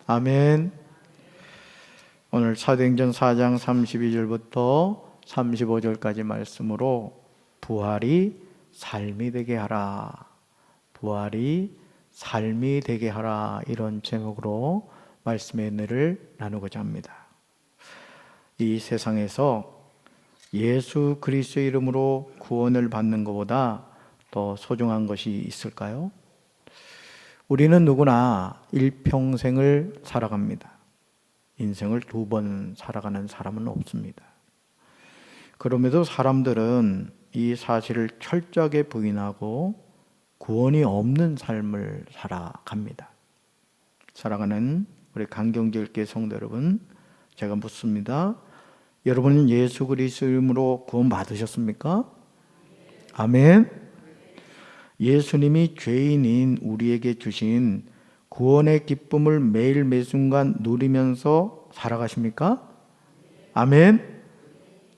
아멘. 오늘 사도행전 4장 32절부터 35절까지 말씀으로 부활이 삶이 되게 하라, 부활이 삶이 되게 하라, 이런 제목으로 말씀의 은혜를 나누고자 합니다. 이 세상에서 예수 그리스도의 이름으로 구원을 받는 것보다 더 소중한 것이 있을까요? 우리는 누구나 일평생을 살아갑니다. 인생을 2번 살아가는 사람은 없습니다. 그럼에도 사람들은 이 사실을 철저하게 부인하고 구원이 없는 삶을 살아갑니다. 살아가는 우리 강경제일교회 성도 여러분, 제가 묻습니다. 여러분은 예수 그리스도 이름으로 구원 받으셨습니까? 아멘. 예수님이 죄인인 우리에게 주신 구원의 기쁨을 매일 매순간 누리면서 살아가십니까? 아멘.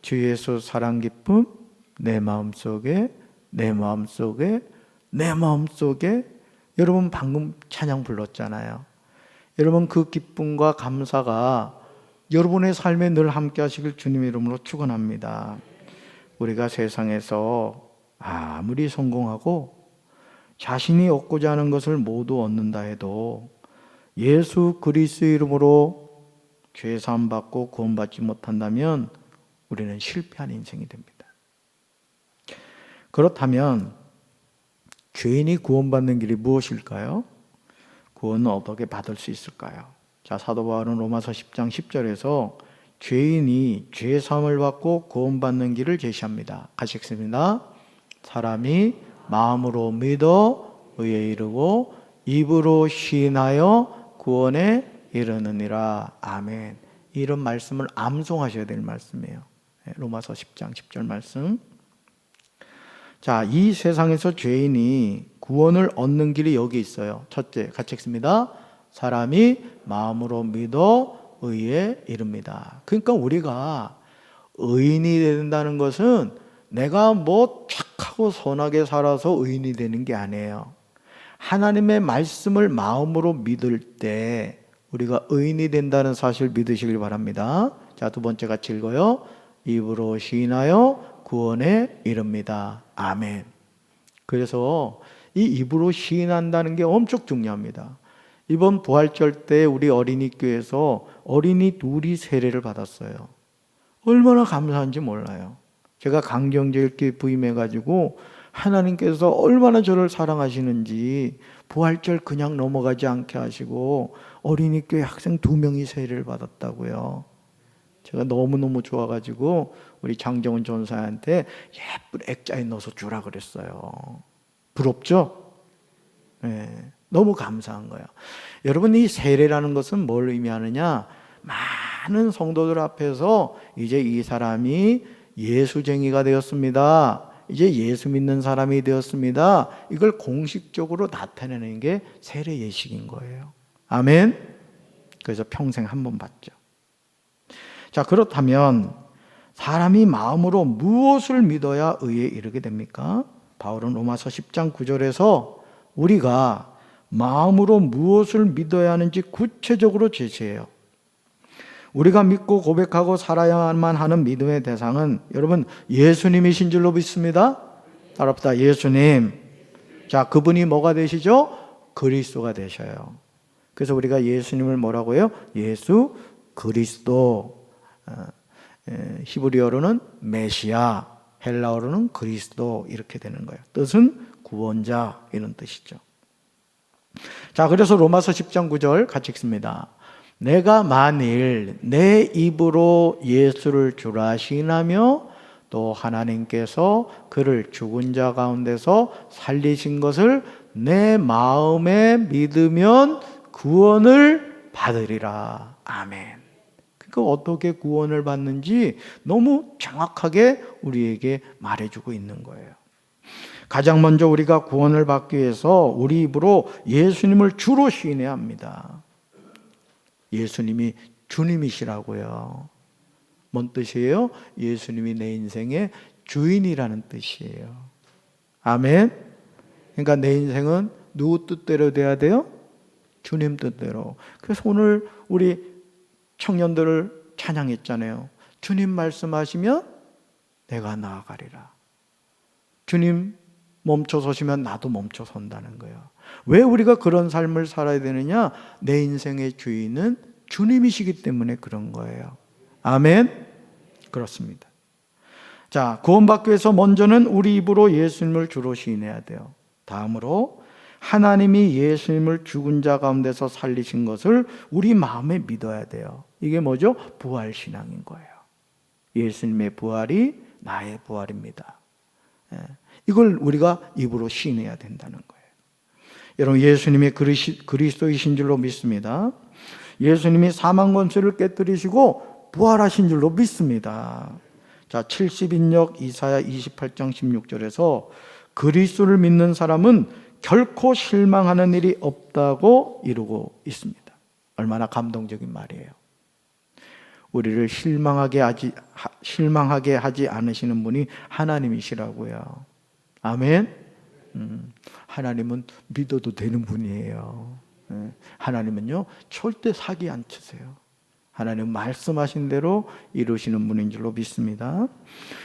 주 예수 사랑 기쁨 내 마음속에, 내 마음속에, 내 마음속에. 여러분 방금 찬양 불렀잖아요. 여러분 그 기쁨과 감사가 여러분의 삶에 늘 함께 하시길 주님의 이름으로 축원합니다. 우리가 세상에서 아무리 성공하고 자신이 얻고자 하는 것을 모두 얻는다 해도 예수 그리스도의 이름으로 죄 사함 받고 구원받지 못한다면 우리는 실패한 인생이 됩니다. 그렇다면 죄인이 구원받는 길이 무엇일까요? 구원은 어떻게 받을 수 있을까요? 자, 사도 바울은 로마서 10장 10절에서 죄인이 죄 사함을 받고 구원받는 길을 제시합니다. 같이 읽습니다. 사람이 마음으로 믿어 의에 이르고 입으로 시인하여 구원에 이르느니라. 아멘. 이런 말씀을 암송하셔야 될 말씀이에요. 로마서 10장 10절 말씀. 자, 이 세상에서 죄인이 구원을 얻는 길이 여기 있어요. 첫째, 같이 읽습니다. 사람이 마음으로 믿어 의에 이릅니다. 그러니까 우리가 의인이 된다는 것은 내가 뭐 착하고 선하게 살아서 의인이 되는 게 아니에요. 하나님의 말씀을 마음으로 믿을 때 우리가 의인이 된다는 사실 믿으시길 바랍니다. 자, 두 번째 같이 읽어요. 입으로 시인하여 구원에 이릅니다. 아멘. 그래서 이 입으로 시인한다는 게 엄청 중요합니다. 이번 부활절 때 우리 어린이 교회에서 어린이 둘이 세례를 받았어요. 얼마나 감사한지 몰라요. 제가 강경제일교회 부임해가지고 하나님께서 얼마나 저를 사랑하시는지 부활절 그냥 넘어가지 않게 하시고 어린이 교회 학생 2명이 세례를 받았다고요. 제가 너무너무 좋아가지고 우리 장정은 전사한테 예쁜 액자에 넣어서 주라 그랬어요. 부럽죠? 네, 너무 감사한 거예요. 여러분, 이 세례라는 것은 뭘 의미하느냐? 많은 성도들 앞에서 이제 이 사람이 예수쟁이가 되었습니다. 이제 예수 믿는 사람이 되었습니다. 이걸 공식적으로 나타내는 게 세례 예식인 거예요. 아멘. 그래서 평생 한 번 받죠. 자, 그렇다면 사람이 마음으로 무엇을 믿어야 의에 이르게 됩니까? 바울은 로마서 10장 9절에서 우리가 마음으로 무엇을 믿어야 하는지 구체적으로 제시해요. 우리가 믿고 고백하고 살아야만 하는 믿음의 대상은 여러분 예수님이신 줄로 믿습니다. 따라합시다. 예수님. 자, 그분이 뭐가 되시죠? 그리스도가 되셔요. 그래서 우리가 예수님을 뭐라고 해요? 예수 그리스도. 히브리어로는 메시아, 헬라어로는 그리스도, 이렇게 되는 거예요. 뜻은 구원자, 이런 뜻이죠. 자, 그래서 로마서 10장 9절 같이 읽습니다. 내가 만일 내 입으로 예수를 주라 시인하며 또 하나님께서 그를 죽은 자 가운데서 살리신 것을 내 마음에 믿으면 구원을 받으리라. 아멘. 그러니까 어떻게 구원을 받는지 너무 정확하게 우리에게 말해주고 있는 거예요. 가장 먼저 우리가 구원을 받기 위해서 우리 입으로 예수님을 주로 시인해야 합니다. 예수님이 주님이시라고요. 뭔 뜻이에요? 예수님이 내 인생의 주인이라는 뜻이에요. 아멘. 그러니까 내 인생은 누구 뜻대로 돼야 돼요? 주님 뜻대로. 그래서 오늘 우리 청년들을 찬양했잖아요. 주님 말씀하시면 내가 나아가리라. 주님 멈춰 서시면 나도 멈춰 선다는 거예요. 왜 우리가 그런 삶을 살아야 되느냐? 내 인생의 주인은 주님이시기 때문에 그런 거예요. 아멘? 그렇습니다. 자, 구원받기 위해서 먼저는 우리 입으로 예수님을 주로 시인해야 돼요. 다음으로 하나님이 예수님을 죽은 자 가운데서 살리신 것을 우리 마음에 믿어야 돼요. 이게 뭐죠? 부활신앙인 거예요. 예수님의 부활이 나의 부활입니다. 이걸 우리가 입으로 시인해야 된다는 거예요. 여러분, 예수님이 그리스도이신 줄로 믿습니다. 예수님이 사망 권세를 깨뜨리시고 부활하신 줄로 믿습니다. 자, 70인역 이사야 28장 16절에서 그리스도를 믿는 사람은 결코 실망하는 일이 없다고 이루고 있습니다. 얼마나 감동적인 말이에요. 우리를 실망하게 하지 않으시는 분이 하나님이시라고요. 아멘. 하나님은 믿어도 되는 분이에요. 하나님은요 절대 사기 안 치세요. 하나님은 말씀하신 대로 이루시는 분인 줄로 믿습니다.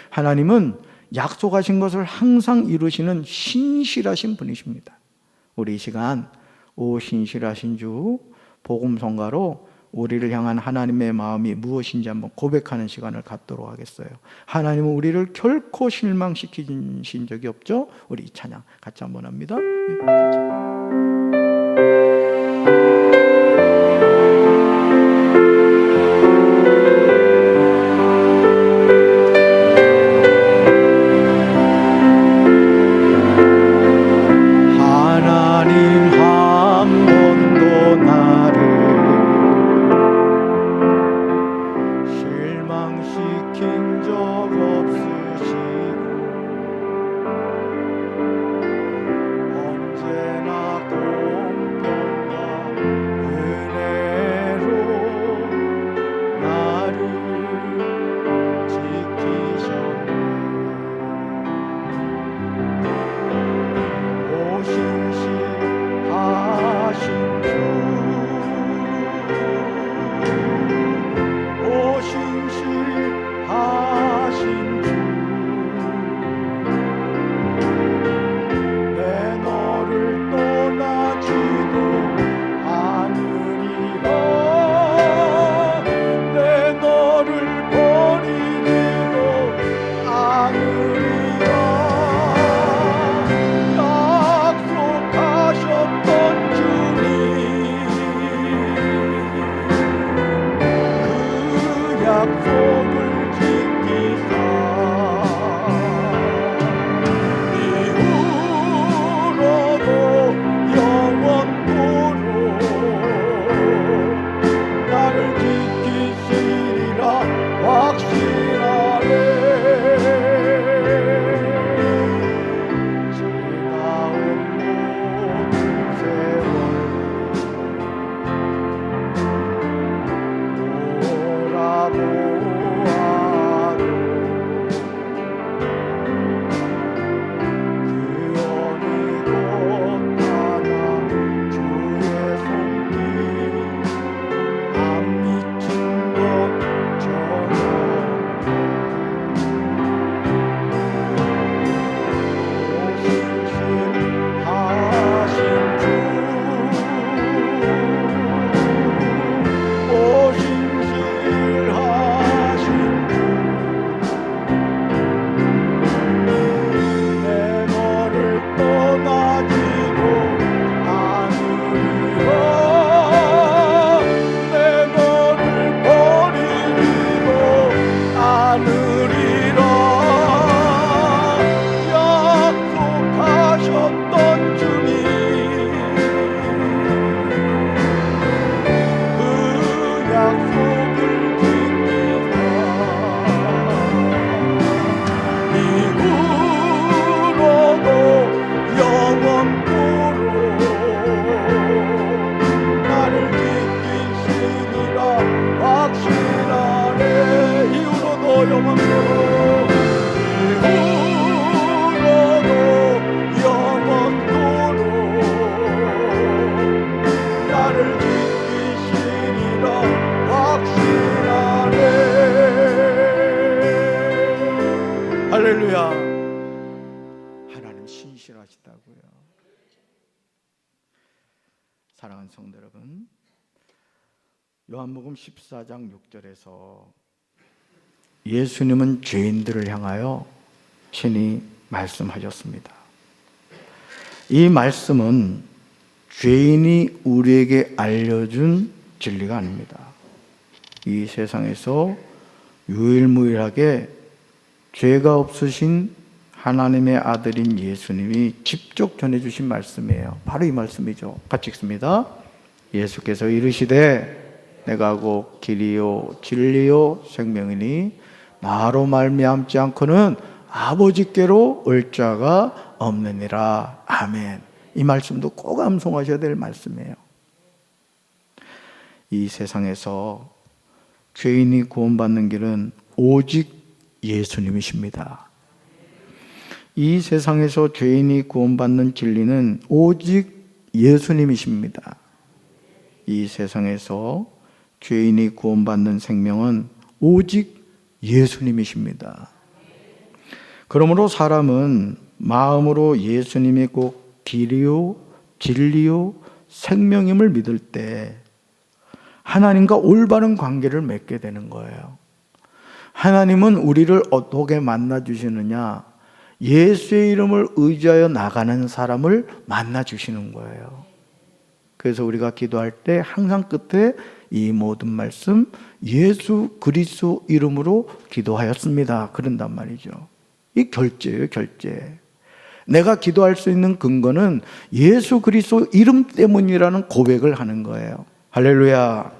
하나님은 약속하신 것을 항상 이루시는 신실하신 분이십니다. 우리 이 시간 오 신실하신 주 복음성가로 우리를 향한 하나님의 마음이 무엇인지 한번 고백하는 시간을 갖도록 하겠어요. 하나님은 우리를 결코 실망시키신 적이 없죠? 우리 이 찬양 같이 한번 합니다. 하시더라고요. 사랑하는 성도 여러분, 요한복음 14장 6절에서 예수님은 죄인들을 향하여 친히 말씀하셨습니다. 이 말씀은 죄인이 우리에게 알려준 진리가 아닙니다. 이 세상에서 유일무이하게 죄가 없으신 하나님의 아들인 예수님이 직접 전해주신 말씀이에요. 바로 이 말씀이죠. 같이 읽습니다. 예수께서 이르시되 내가 곧 길이요 진리요 생명이니 나로 말미암지 않고는 아버지께로 올 자가 없느니라. 아멘. 이 말씀도 꼭 암송하셔야 될 말씀이에요. 이 세상에서 죄인이 구원받는 길은 오직 예수님이십니다. 이 세상에서 죄인이 구원받는 진리는 오직 예수님이십니다. 이 세상에서 죄인이 구원받는 생명은 오직 예수님이십니다. 그러므로 사람은 마음으로 예수님이 꼭 길이요 진리요 생명임을 믿을 때 하나님과 올바른 관계를 맺게 되는 거예요. 하나님은 우리를 어떻게 만나주시느냐? 예수의 이름을 의지하여 나가는 사람을 만나주시는 거예요. 그래서 우리가 기도할 때 항상 끝에 이 모든 말씀 예수 그리스도 이름으로 기도하였습니다. 그런단 말이죠. 이 결제예요, 결제. 내가 기도할 수 있는 근거는 예수 그리스도 이름 때문이라는 고백을 하는 거예요. 할렐루야.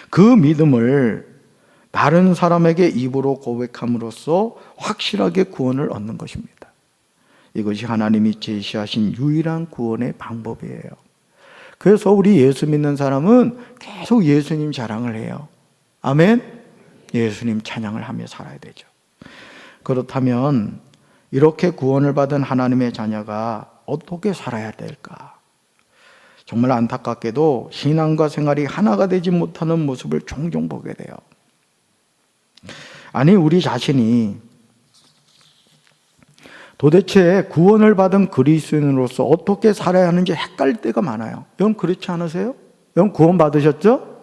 그 믿음을 다른 사람에게 입으로 고백함으로써 확실하게 구원을 얻는 것입니다. 이것이 하나님이 제시하신 유일한 구원의 방법이에요. 그래서 우리 예수 믿는 사람은 계속 예수님 자랑을 해요. 아멘? 예수님 찬양을 하며 살아야 되죠. 그렇다면 이렇게 구원을 받은 하나님의 자녀가 어떻게 살아야 될까? 정말 안타깝게도 신앙과 생활이 하나가 되지 못하는 모습을 종종 보게 돼요. 아니, 우리 자신이 도대체 구원을 받은 그리스도인으로서 어떻게 살아야 하는지 헷갈릴 때가 많아요. 여러분 그렇지 않으세요? 여러분 구원 받으셨죠?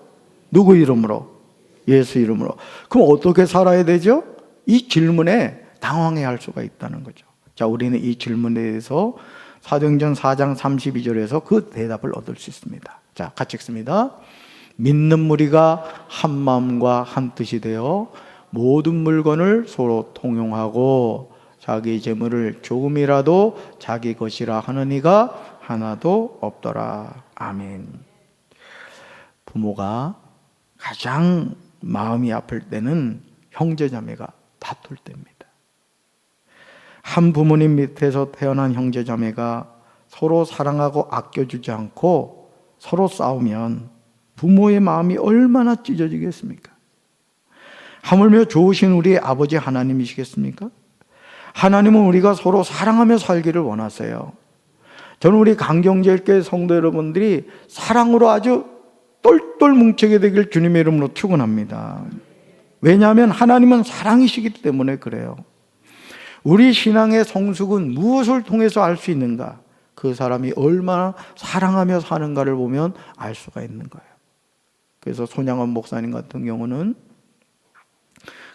누구 이름으로? 예수 이름으로. 그럼 어떻게 살아야 되죠? 이 질문에 당황해야 할 수가 있다는 거죠. 자, 우리는 이 질문에 대해서 사도행전 4장 32절에서 그 대답을 얻을 수 있습니다. 자, 같이 읽습니다. 믿는 무리가 한 마음과 한 뜻이 되어 모든 물건을 서로 통용하고 자기 재물을 조금이라도 자기 것이라 하는 이가 하나도 없더라. 아멘. 부모가 가장 마음이 아플 때는 형제자매가 다툴 때입니다. 한 부모님 밑에서 태어난 형제자매가 서로 사랑하고 아껴주지 않고 서로 싸우면 부모의 마음이 얼마나 찢어지겠습니까? 하물며 좋으신 우리 아버지 하나님이시겠습니까? 하나님은 우리가 서로 사랑하며 살기를 원하세요. 저는 우리 강경제일교회 성도 여러분들이 사랑으로 아주 똘똘 뭉치게 되길 주님의 이름으로 축원합니다. 왜냐하면 하나님은 사랑이시기 때문에 그래요. 우리 신앙의 성숙은 무엇을 통해서 알 수 있는가? 그 사람이 얼마나 사랑하며 사는가를 보면 알 수가 있는 거예요. 그래서 손양원 목사님 같은 경우는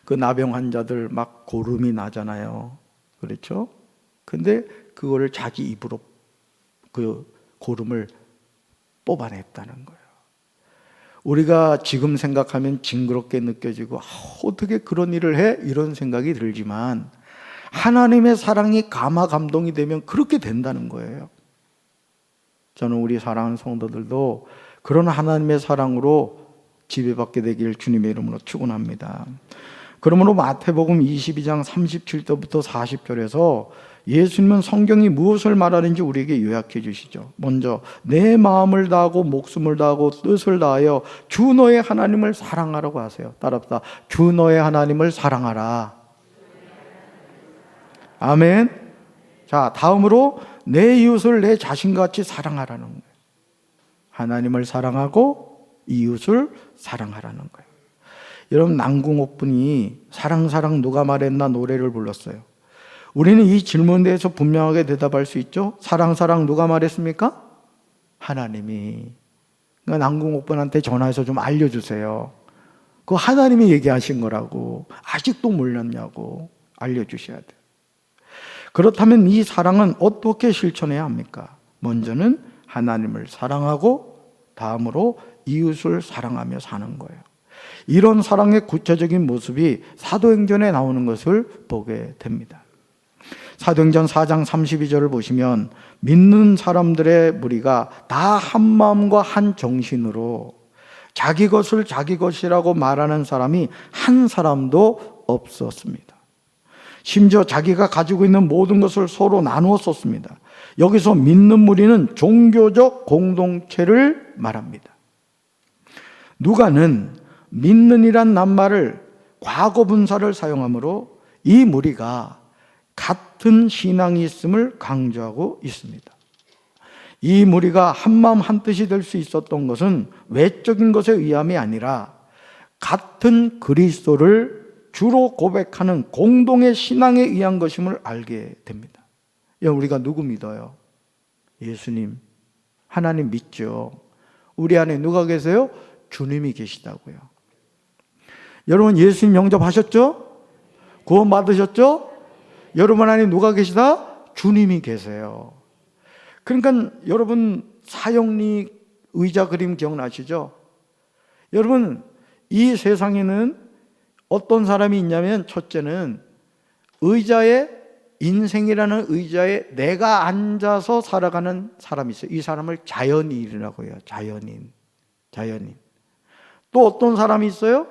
그 나병 환자들 막 고름이 나잖아요. 그렇죠? 근데 그거를 자기 입으로 그 고름을 뽑아냈다는 거예요. 우리가 지금 생각하면 징그럽게 느껴지고 어떻게 그런 일을 해? 이런 생각이 들지만 하나님의 사랑이 감화 감동이 되면 그렇게 된다는 거예요. 저는 우리 사랑하는 성도들도 그런 하나님의 사랑으로 지배받게 되길 주님의 이름으로 축원합니다. 그러므로 마태복음 22장 37절부터 40절에서 예수님은 성경이 무엇을 말하는지 우리에게 요약해 주시죠. 먼저 내 마음을 다하고 목숨을 다하고 뜻을 다하여 주 너의 하나님을 사랑하라고 하세요. 따라합시다. 주 너의 하나님을 사랑하라. 아멘. 자, 다음으로 내 이웃을 내 자신같이 사랑하라는 거예요. 하나님을 사랑하고 이웃을 사랑하라는 거예요. 여러분, 남궁옥 분이 사랑 누가 말했나 노래를 불렀어요. 우리는 이 질문에 대해서 분명하게 대답할 수 있죠. 사랑 누가 말했습니까? 하나님이. 그러니까 남궁옥분한테 전화해서 좀 알려주세요. 그거 하나님이 얘기하신 거라고. 아직도 몰랐냐고 알려주셔야 돼요. 그렇다면 이 사랑은 어떻게 실천해야 합니까? 먼저는 하나님을 사랑하고 다음으로 이웃을 사랑하며 사는 거예요. 이런 사랑의 구체적인 모습이 사도행전에 나오는 것을 보게 됩니다. 사도행전 4장 32절을 보시면 믿는 사람들의 무리가 다 한 마음과 한 정신으로 자기 것을 자기 것이라고 말하는 사람이 한 사람도 없었습니다. 심지어 자기가 가지고 있는 모든 것을 서로 나누어 썼습니다. 여기서 믿는 무리는 종교적 공동체를 말합니다. 누가는 믿는이란 낱말을 과거 분사를 사용하므로 이 무리가 같은 신앙이 있음을 강조하고 있습니다. 이 무리가 한마음 한뜻이 될 수 있었던 것은 외적인 것에 의함이 아니라 같은 그리스도를 주로 고백하는 공동의 신앙에 의한 것임을 알게 됩니다. 우리가 누구 믿어요? 예수님, 하나님 믿죠. 우리 안에 누가 계세요? 주님이 계시다고요. 여러분 예수님 영접하셨죠? 구원 받으셨죠? 여러분 안에 누가 계시다? 주님이 계세요. 그러니까 여러분 사형리 의자 그림 기억나시죠? 여러분 이 세상에는 어떤 사람이 있냐면 첫째는 의자에 인생이라는 의자에 내가 앉아서 살아가는 사람이 있어요. 이 사람을 자연인이라고 해요. 자연인. 또 어떤 사람이 있어요?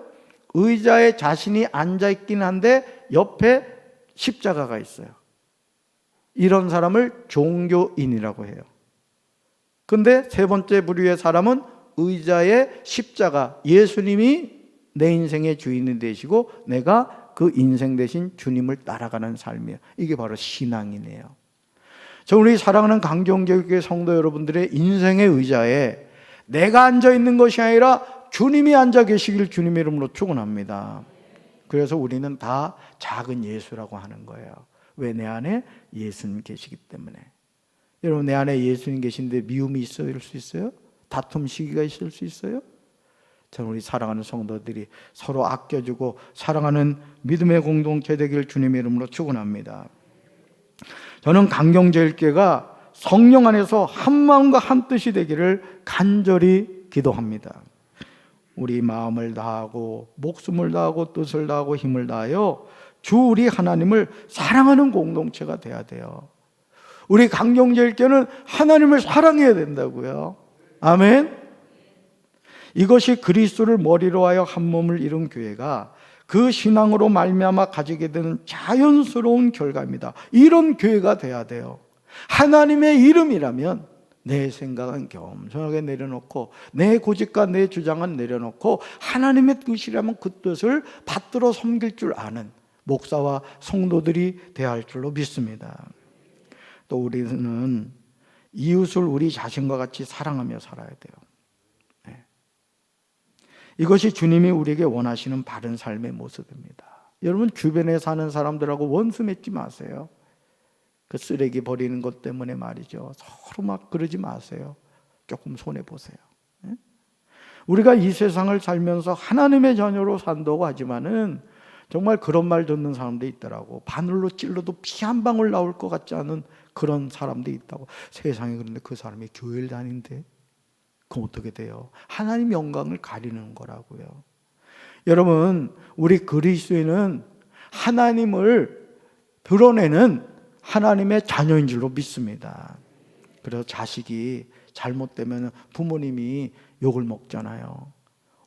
의자에 자신이 앉아있긴 한데 옆에 십자가가 있어요. 이런 사람을 종교인이라고 해요. 근데 세 번째 부류의 사람은 의자에 십자가, 예수님이 내 인생의 주인이 되시고 내가 그 인생 대신 주님을 따라가는 삶이에요. 이게 바로 신앙이네요. 저 우리 사랑하는 강정교회 성도 여러분들의 인생의 의자에 내가 앉아 있는 것이 아니라 주님이 앉아 계시길 주님의 이름으로 축원합니다. 그래서 우리는 다 작은 예수라고 하는 거예요. 왜? 내 안에 예수님 계시기 때문에. 여러분 내 안에 예수님 계신데 미움이 있을 수 있어요? 다툼 시기가 있을 수 있어요? 저는 우리 사랑하는 성도들이 서로 아껴주고 사랑하는 믿음의 공동체 되길 주님의 이름으로 축원합니다. 저는 강경제일교회가 성령 안에서 한 마음과 한 뜻이 되기를 간절히 기도합니다. 우리 마음을 다하고 목숨을 다하고 뜻을 다하고 힘을 다하여 주 우리 하나님을 사랑하는 공동체가 돼야 돼요. 우리 강경제일교회는 하나님을 사랑해야 된다고요. 아멘. 이것이 그리스도를 머리로 하여 한 몸을 이룬 교회가 그 신앙으로 말미암아 가지게 되는 자연스러운 결과입니다. 이런 교회가 돼야 돼요. 하나님의 이름이라면 내 생각은 겸손하게 내려놓고 내 고집과 내 주장은 내려놓고 하나님의 뜻이라면 그 뜻을 받들어 섬길 줄 아는 목사와 성도들이 되어야 할 줄로 믿습니다. 또 우리는 이웃을 우리 자신과 같이 사랑하며 살아야 돼요. 이것이 주님이 우리에게 원하시는 바른 삶의 모습입니다. 여러분 주변에 사는 사람들하고 원수 맺지 마세요. 그 쓰레기 버리는 것 때문에 말이죠. 서로 막 그러지 마세요. 조금 손해보세요. 우리가 이 세상을 살면서 하나님의 자녀로 산다고 하지만은 정말 그런 말 듣는 사람도 있더라고. 바늘로 찔러도 피 한 방울 나올 것 같지 않은 그런 사람도 있다고. 세상에. 그런데 그 사람이 교회를 다닌대. 그럼 어떻게 돼요? 하나님 영광을 가리는 거라고요. 여러분 우리 그리스도인은 하나님을 드러내는 하나님의 자녀인 줄로 믿습니다. 그래서 자식이 잘못되면 부모님이 욕을 먹잖아요.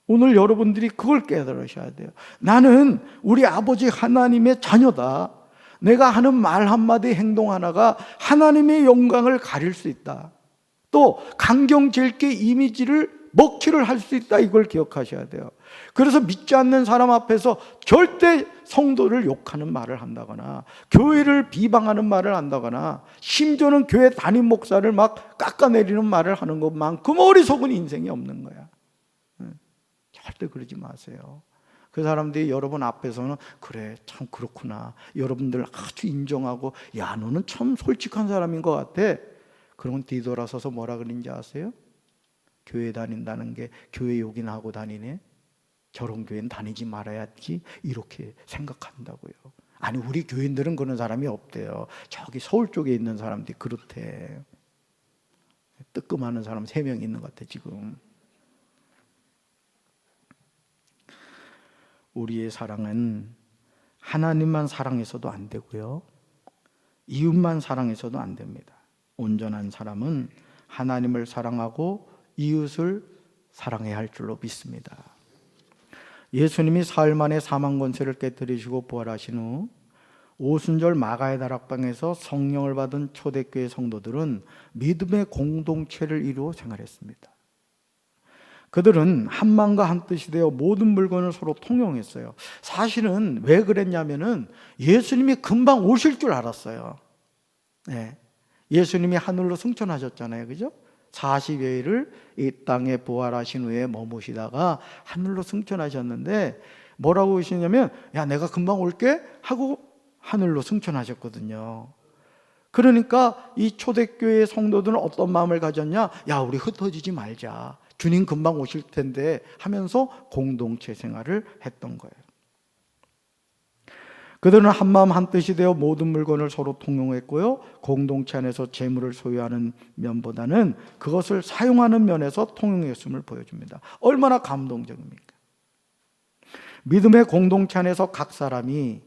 오늘 여러분들이 그걸 깨달으셔야 돼요. 나는 우리 아버지 하나님의 자녀다. 내가 하는 말 한마디 행동 하나가 하나님의 영광을 가릴 수 있다. 또 강경제일교회 이미지를 먹튀를 할 수 있다. 이걸 기억하셔야 돼요. 그래서 믿지 않는 사람 앞에서 절대 성도를 욕하는 말을 한다거나 교회를 비방하는 말을 한다거나 심지어는 교회 담임 목사를 막 깎아내리는 말을 하는 것만큼 어리석은 인생이 없는 거야. 절대 그러지 마세요. 그 사람들이 여러분 앞에서는 그래 참 그렇구나, 여러분들 아주 인정하고 야 너는 참 솔직한 사람인 것 같아. 그러면 뒤돌아서서 뭐라 그러는지 아세요? 교회 다닌다는 게 교회 욕이나 하고 다니네, 저런 교회는 다니지 말아야지, 이렇게 생각한다고요. 아니 우리 교인들은 그런 사람이 없대요. 저기 서울 쪽에 있는 사람들이 그렇대. 뜨끔하는 사람 3명 있는 것 같아 지금. 우리의 사랑은 하나님만 사랑해서도 안 되고요, 이웃만 사랑해서도 안 됩니다. 온전한 사람은 하나님을 사랑하고 이웃을 사랑해야 할 줄로 믿습니다. 예수님이 사흘 만에 사망 권세를 깨뜨리시고 부활하신 후 오순절 마가의 다락방에서 성령을 받은 초대교회 성도들은 믿음의 공동체를 이루어 생활했습니다. 그들은 한 마음과 한 뜻이 되어 모든 물건을 서로 통용했어요. 사실은 왜 그랬냐면은 예수님이 금방 오실 줄 알았어요. 네. 예수님이 하늘로 승천하셨잖아요, 그죠? 40여일을 이 땅에 부활하신 후에 머무시다가 하늘로 승천하셨는데 뭐라고 하시냐면 야 내가 금방 올게 하고 하늘로 승천하셨거든요. 그러니까 이 초대교회 성도들은 어떤 마음을 가졌냐, 야 우리 흩어지지 말자, 주님 금방 오실 텐데 하면서 공동체 생활을 했던 거예요. 그들은 한마음 한뜻이 되어 모든 물건을 서로 통용했고요, 공동체 안에서 재물을 소유하는 면보다는 그것을 사용하는 면에서 통용했음을 보여줍니다. 얼마나 감동적입니까? 믿음의 공동체 안에서 각 사람이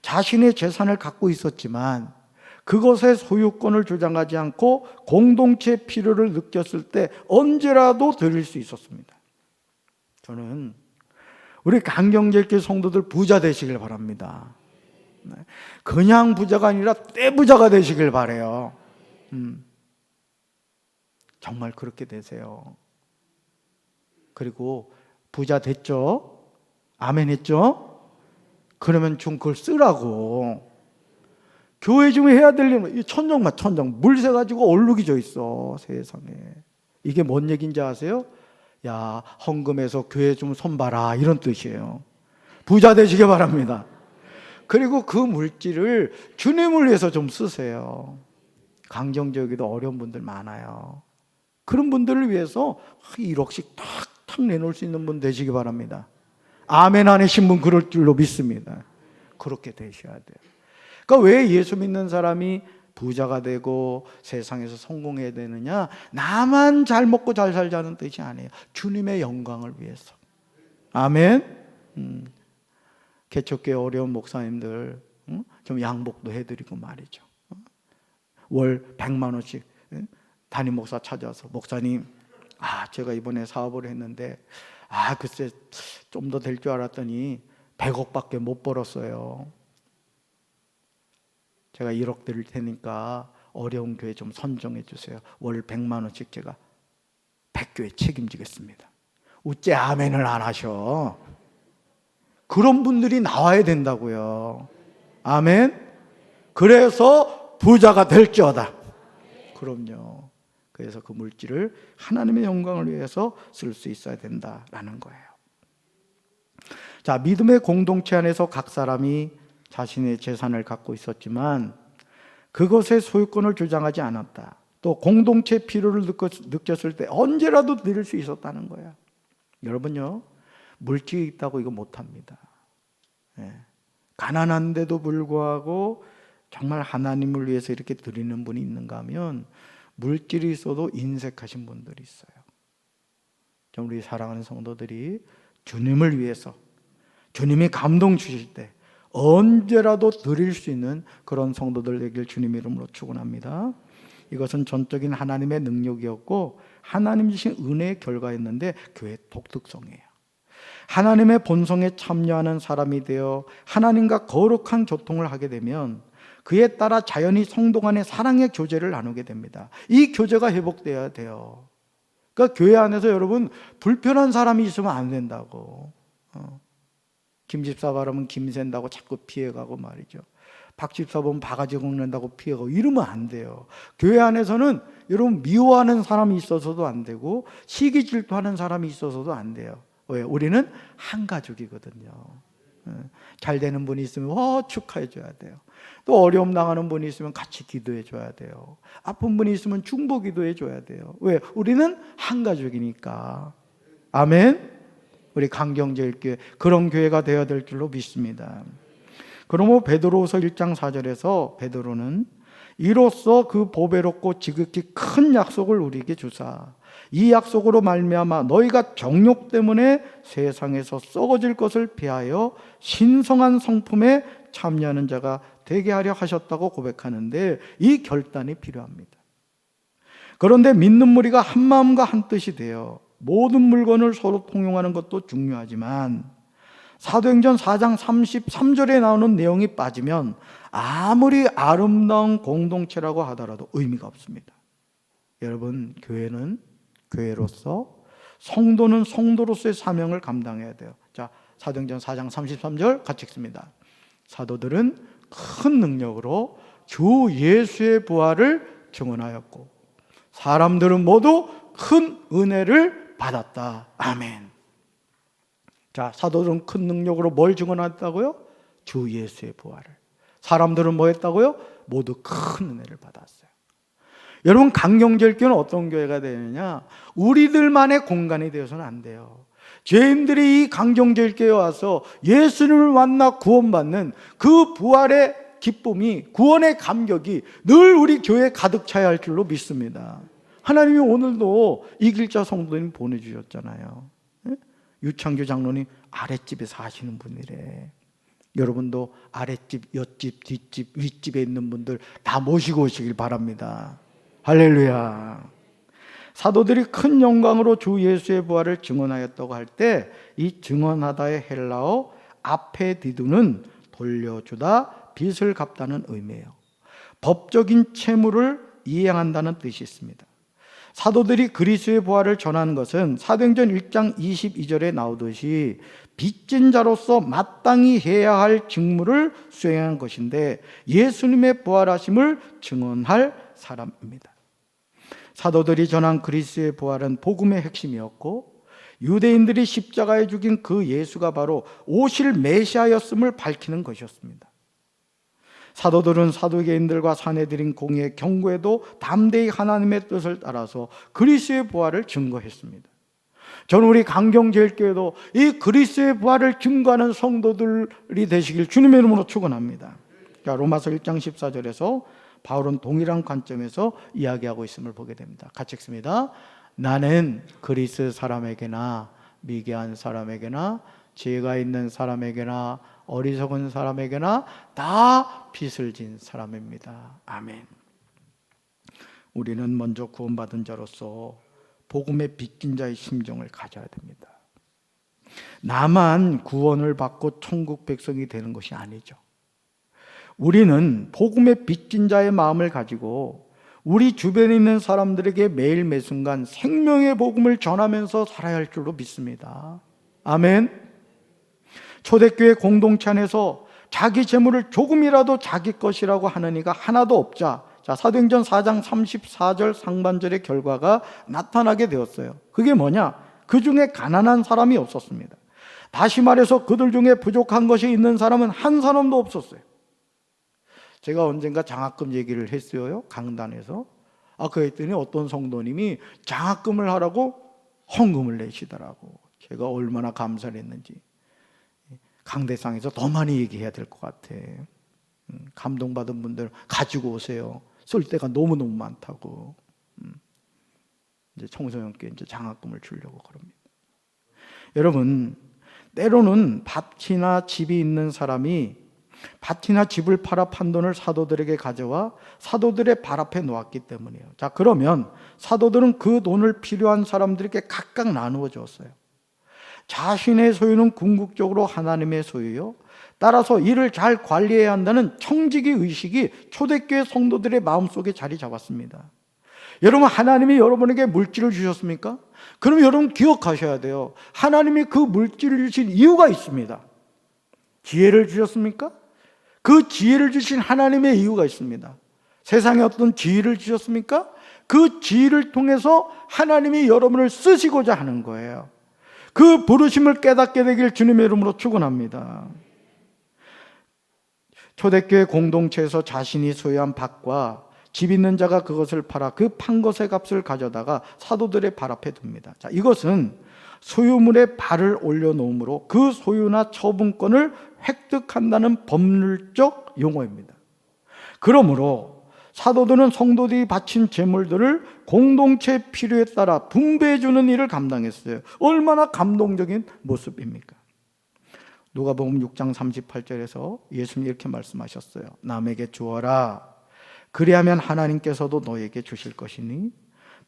자신의 재산을 갖고 있었지만 그것의 소유권을 주장하지 않고 공동체의 필요를 느꼈을 때 언제라도 드릴 수 있었습니다. 저는 우리 강경제일교회 성도들 부자 되시길 바랍니다. 그냥 부자가 아니라 떼부자가 되시길 바라요. 정말 그렇게 되세요. 그리고 부자 됐죠? 아멘 했죠? 그러면 좀 그걸 쓰라고. 교회 중에 해야 될 일은 천정만 천정 물새 가지고 얼룩이 져 있어 세상에. 이게 뭔 얘기인지 아세요? 야 헌금해서 교회 좀 손봐라 이런 뜻이에요. 부자 되시기 바랍니다. 그리고 그 물질을 주님을 위해서 좀 쓰세요. 강정적이도 어려운 분들 많아요. 그런 분들을 위해서 1억씩 탁탁 내놓을 수 있는 분 되시기 바랍니다. 아멘 안 하신 분 그럴 줄로 믿습니다. 그렇게 되셔야 돼요. 그러니까 왜 예수 믿는 사람이 부자가 되고 세상에서 성공해야 되느냐, 나만 잘 먹고 잘 살자는 뜻이 아니에요. 주님의 영광을 위해서. 아멘. 개척교회 어려운 목사님들 좀 양복도 해드리고 말이죠. 월 100만 원씩 담임 목사 찾아서 목사님 제가 이번에 사업을 했는데 글쎄 좀 더 될 줄 알았더니 100억밖에 못 벌었어요. 제가 1억 드릴 테니까 어려운 교회 좀 선정해 주세요. 월 100만 원씩 제가 100교회 책임지겠습니다. 어째 아멘을 안 하셔? 그런 분들이 나와야 된다고요. 아멘. 그래서 부자가 될지어다. 그럼요. 그래서 그 물질을 하나님의 영광을 위해서 쓸 수 있어야 된다라는 거예요. 자, 믿음의 공동체 안에서 각 사람이 자신의 재산을 갖고 있었지만 그것의 소유권을 주장하지 않았다. 또 공동체의 필요를 느꼈을 때 언제라도 드릴 수 있었다는 거야. 여러분요, 물질이 있다고 이거 못합니다. 가난한데도 불구하고 정말 하나님을 위해서 이렇게 드리는 분이 있는가 하면 물질이 있어도 인색하신 분들이 있어요. 좀 우리 사랑하는 성도들이 주님을 위해서, 주님이 감동 주실 때 언제라도 드릴 수 있는 그런 성도들 되길 주님 이름으로 축원합니다. 이것은 전적인 하나님의 능력이었고 하나님 주신 은혜의 결과였는데 교회의 독특성이에요. 하나님의 본성에 참여하는 사람이 되어 하나님과 거룩한 교통을 하게 되면 그에 따라 자연히 성도 간의 사랑의 교제를 나누게 됩니다. 이 교제가 회복되어야 돼요. 그러니까 교회 안에서 여러분 불편한 사람이 있으면 안 된다고. 김집사 바라면 김샌다고 자꾸 피해가고 말이죠. 박집사 보면 바가지 긁는다고 피해가고 이러면 안 돼요. 교회 안에서는 여러분 미워하는 사람이 있어서도 안 되고 시기 질투하는 사람이 있어서도 안 돼요. 왜? 우리는 한 가족이거든요. 잘 되는 분이 있으면 축하해 줘야 돼요. 또 어려움 당하는 분이 있으면 같이 기도해 줘야 돼요. 아픈 분이 있으면 중보 기도해 줘야 돼요. 왜? 우리는 한 가족이니까. 아멘. 우리 강경제일교회 그런 교회가 되어야 될 줄로 믿습니다. 그러므로 베드로후서 1장 4절에서 베드로는 이로써 그 보배롭고 지극히 큰 약속을 우리에게 주사 이 약속으로 말미암아 너희가 정욕 때문에 세상에서 썩어질 것을 피하여 신성한 성품에 참여하는 자가 되게 하려 하셨다고 고백하는데, 이 결단이 필요합니다. 그런데 믿는 무리가 한 마음과 한 뜻이 되어 모든 물건을 서로 통용하는 것도 중요하지만 사도행전 4장 33절에 나오는 내용이 빠지면 아무리 아름다운 공동체라고 하더라도 의미가 없습니다. 여러분, 교회는 교회로서, 성도는 성도로서의 사명을 감당해야 돼요. 자, 사도행전 4장 33절 같이 읽습니다. 사도들은 큰 능력으로 주 예수의 부활을 증언하였고 사람들은 모두 큰 은혜를 받았다. 아멘. 자, 사도들은 큰 능력으로 뭘 증언했다고요? 주 예수의 부활을. 사람들은 뭐 했다고요? 모두 큰 은혜를 받았어요. 여러분, 강경제일교회는 어떤 교회가 되느냐? 우리들만의 공간이 되어서는 안 돼요. 죄인들이 이 강경제일교회에 와서 예수님을 만나 구원받는 그 부활의 기쁨이, 구원의 감격이 늘 우리 교회에 가득 차야 할 줄로 믿습니다. 하나님이 오늘도 이길자 성도님 보내주셨잖아요. 유창규 장로님 아랫집에 사시는 분이래. 여러분도 아랫집, 옆집, 뒷집, 윗집에 있는 분들 다 모시고 오시길 바랍니다. 할렐루야. 사도들이 큰 영광으로 주 예수의 부활을 증언하였다고 할 때 이 증언하다의 헬라어 아페디두는 돌려주다, 빚을 갚다는 의미예요. 법적인 채무를 이행한다는 뜻이 있습니다. 사도들이 그리스도의 부활을 전하는 것은 사도행전 1장 22절에 나오듯이 빚진 자로서 마땅히 해야 할 직무를 수행한 것인데 예수님의 부활하심을 증언할 사람입니다. 사도들이 전한 그리스도의 부활은 복음의 핵심이었고 유대인들이 십자가에 죽인 그 예수가 바로 오실 메시아였음을 밝히는 것이었습니다. 사도들은 사도계인들과 사내들인 공의의 경고에도 담대히 하나님의 뜻을 따라서 그리스도의 부활을 증거했습니다. 저는 우리 강경제일교회도 이 그리스도의 부활을 증거하는 성도들이 되시길 주님의 이름으로 축원합니다. 로마서 1장 14절에서 바울은 동일한 관점에서 이야기하고 있음을 보게 됩니다. 같이 읽습니다. 나는 그리스 사람에게나 미개한 사람에게나 지혜가 있는 사람에게나 어리석은 사람에게나 다 빚을 진 사람입니다. 아멘. 우리는 먼저 구원받은 자로서 복음의 빚진 자의 심정을 가져야 됩니다. 나만 구원을 받고 천국 백성이 되는 것이 아니죠. 우리는 복음의 빚진 자의 마음을 가지고 우리 주변에 있는 사람들에게 매일 매순간 생명의 복음을 전하면서 살아야 할 줄로 믿습니다. 아멘. 초대교회 공동체 안에서 자기 재물을 조금이라도 자기 것이라고 하는 이가 하나도 없자, 자, 사도행전 4장 34절 상반절의 결과가 나타나게 되었어요. 그게 뭐냐? 그 중에 가난한 사람이 없었습니다. 다시 말해서 그들 중에 부족한 것이 있는 사람은 한 사람도 없었어요. 제가 언젠가 장학금 얘기를 했어요. 강단에서. 그랬더니 어떤 성도님이 장학금을 하라고 헌금을 내시더라고. 제가 얼마나 감사를 했는지. 강대상에서 더 많이 얘기해야 될 것 같아. 감동받은 분들 가지고 오세요. 쓸 데가 너무너무 많다고. 이제 청소년께 이제 장학금을 주려고 그럽니다. 여러분, 때로는 밭이나 집이 있는 사람이 밭이나 집을 팔아 판 돈을 사도들에게 가져와 사도들의 발 앞에 놓았기 때문이에요. 자, 그러면 사도들은 그 돈을 필요한 사람들에게 각각 나누어 줬어요. 자신의 소유는 궁극적으로 하나님의 소유요, 따라서 이를 잘 관리해야 한다는 청지기 의식이 초대교회 성도들의 마음속에 자리 잡았습니다. 여러분, 하나님이 여러분에게 물질을 주셨습니까? 그럼 여러분 기억하셔야 돼요. 하나님이 그 물질을 주신 이유가 있습니다. 지혜를 주셨습니까? 그 지혜를 주신 하나님의 이유가 있습니다. 세상에 어떤 지혜를 주셨습니까? 그 지혜를 통해서 하나님이 여러분을 쓰시고자 하는 거예요. 그 부르심을 깨닫게 되길 주님의 이름으로 축원합니다. 초대교회 공동체에서 자신이 소유한 밭과 집 있는 자가 그것을 팔아 그 판 것의 값을 가져다가 사도들의 발 앞에 둡니다. 자, 이것은 소유물에 발을 올려놓음으로 그 소유나 처분권을 획득한다는 법률적 용어입니다. 그러므로 사도들은 성도들이 바친 재물들을 공동체의 필요에 따라 분배해주는 일을 감당했어요. 얼마나 감동적인 모습입니까? 누가복음 6장 38절에서 예수님이 이렇게 말씀하셨어요. 남에게 주어라. 그리하면 하나님께서도 너에게 주실 것이니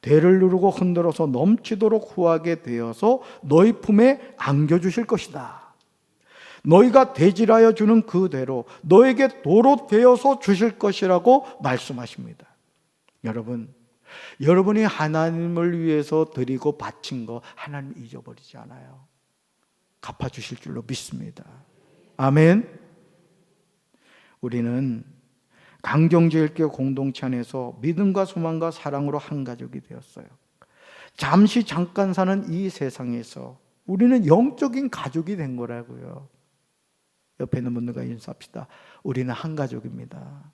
대를 누르고 흔들어서 넘치도록 후하게 되어서 너희 품에 안겨주실 것이다. 너희가 대질하여 주는 그 대로 너에게 도로 되어서 주실 것이라고 말씀하십니다. 여러분, 여러분이 하나님을 위해서 드리고 바친 거 하나님 잊어버리지 않아요. 갚아주실 줄로 믿습니다. 아멘. 우리는 강경제일교회 공동체 안에서 믿음과 소망과 사랑으로 한 가족이 되었어요. 잠깐 사는 이 세상에서 우리는 영적인 가족이 된 거라고요. 옆에 있는 분들과 인사합시다. 우리는 한 가족입니다.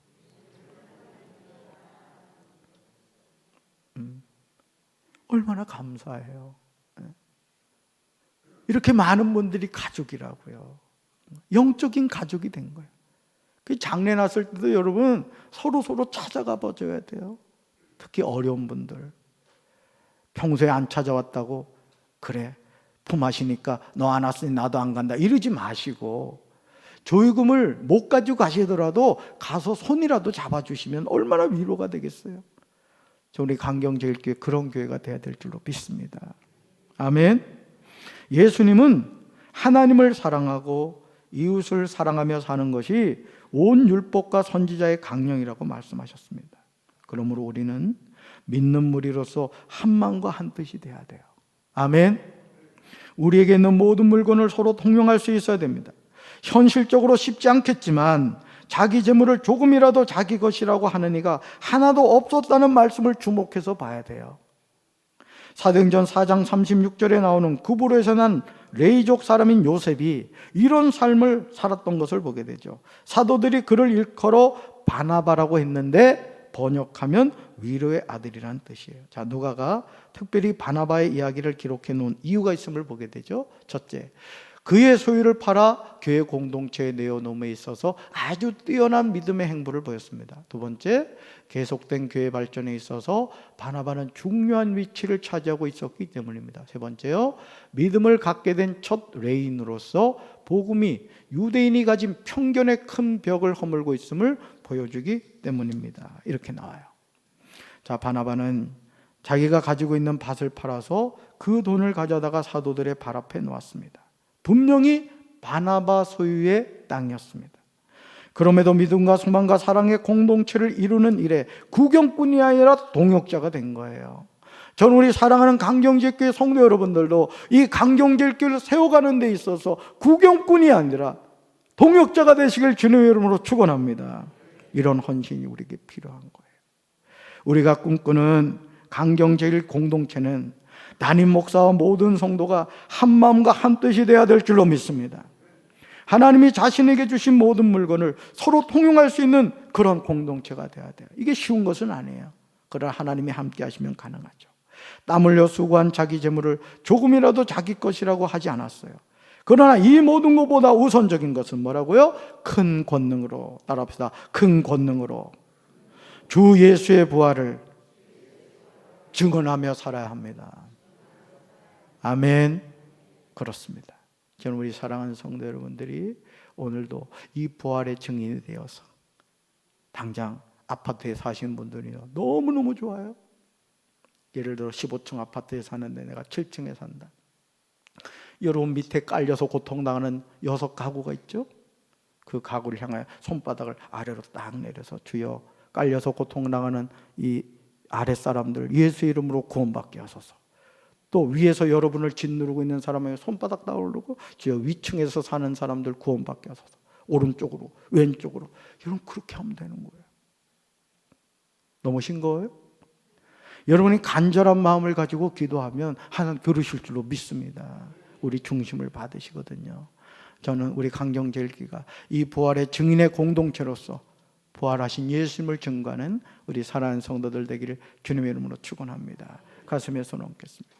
얼마나 감사해요. 이렇게 많은 분들이 가족이라고요. 영적인 가족이 된 거예요. 그 장례 났을 때도 여러분 서로 찾아가 봐줘야 돼요. 특히 어려운 분들. 평소에 안 찾아왔다고 그래 품하시니까 너 안 왔으니 나도 안 간다 이러지 마시고 조의금을 못 가지고 가시더라도 가서 손이라도 잡아주시면 얼마나 위로가 되겠어요. 우리 강경제일교회 그런 교회가 돼야 될 줄로 믿습니다. 아멘. 예수님은 하나님을 사랑하고 이웃을 사랑하며 사는 것이 온 율법과 선지자의 강령이라고 말씀하셨습니다. 그러므로 우리는 믿는 무리로서 한 마음과 한 뜻이 돼야 돼요. 아멘. 우리에게 있는 모든 물건을 서로 통용할 수 있어야 됩니다. 현실적으로 쉽지 않겠지만 자기 재물을 조금이라도 자기 것이라고 하는 이가 하나도 없었다는 말씀을 주목해서 봐야 돼요. 사도행전 4장 36절에 나오는 구브로에서 난 레이족 사람인 요셉이 이런 삶을 살았던 것을 보게 되죠. 사도들이 그를 일컬어 바나바라고 했는데 번역하면 위로의 아들이라는 뜻이에요. 자, 누가가 특별히 바나바의 이야기를 기록해 놓은 이유가 있음을 보게 되죠. 첫째, 그의 소유를 팔아 교회 공동체에 내어놓음에 있어서 아주 뛰어난 믿음의 행보를 보였습니다. 두 번째, 계속된 교회 발전에 있어서 바나바는 중요한 위치를 차지하고 있었기 때문입니다. 세 번째요, 믿음을 갖게 된 첫 레인으로서 복음이 유대인이 가진 편견의 큰 벽을 허물고 있음을 보여주기 때문입니다. 이렇게 나와요. 자, 바나바는 자기가 가지고 있는 밭을 팔아서 그 돈을 가져다가 사도들의 발 앞에 놓았습니다. 분명히 바나바 소유의 땅이었습니다. 그럼에도 믿음과 소망과 사랑의 공동체를 이루는 일에 구경꾼이 아니라 동역자가 된 거예요. 저는 우리 사랑하는 강경제일교회 성도 여러분들도 이 강경제일교회를 세워가는 데 있어서 구경꾼이 아니라 동역자가 되시길 주님의 이름으로 축원합니다. 이런 헌신이 우리에게 필요한 거예요. 우리가 꿈꾸는 강경제일 공동체는 담임 목사와 모든 성도가 한 마음과 한 뜻이 되어야 될 줄로 믿습니다. 하나님이 자신에게 주신 모든 물건을 서로 통용할 수 있는 그런 공동체가 되어야 돼요. 이게 쉬운 것은 아니에요. 그러나 하나님이 함께 하시면 가능하죠. 땀 흘려 수고한 자기 재물을 조금이라도 자기 것이라고 하지 않았어요. 그러나 이 모든 것보다 우선적인 것은 뭐라고요? 큰 권능으로, 따라합시다. 큰 권능으로 주 예수의 부활을 증언하며 살아야 합니다. 아멘. 그렇습니다. 저는 우리 사랑하는 성도 여러분들이 오늘도 이 부활의 증인이 되어서 당장 아파트에 사시는 분들이요, 너무너무 좋아요. 예를 들어 15층 아파트에 사는데 내가 7층에 산다. 여러분 밑에 깔려서 고통당하는 6가구가 있죠. 그 가구를 향하여 손바닥을 아래로 딱 내려서 주여, 깔려서 고통당하는 이 아랫사람들 예수 이름으로 구원받게 하소서. 또 위에서 여러분을 짓누르고 있는 사람에게 손바닥 따오르고 주여, 위층에서 사는 사람들 구원받게 하소서. 오른쪽으로 왼쪽으로. 여러분 그렇게 하면 되는 거예요. 너무 싱거워요? 여러분이 간절한 마음을 가지고 기도하면 하나님 들으실 줄로 믿습니다. 우리 중심을 받으시거든요. 저는 우리 강정제일교회가 이 부활의 증인의 공동체로서 부활하신 예수님을 증거하는 우리 사랑하는 성도들 되기를 주님의 이름으로 축원합니다. 가슴에 손 얹겠습니다.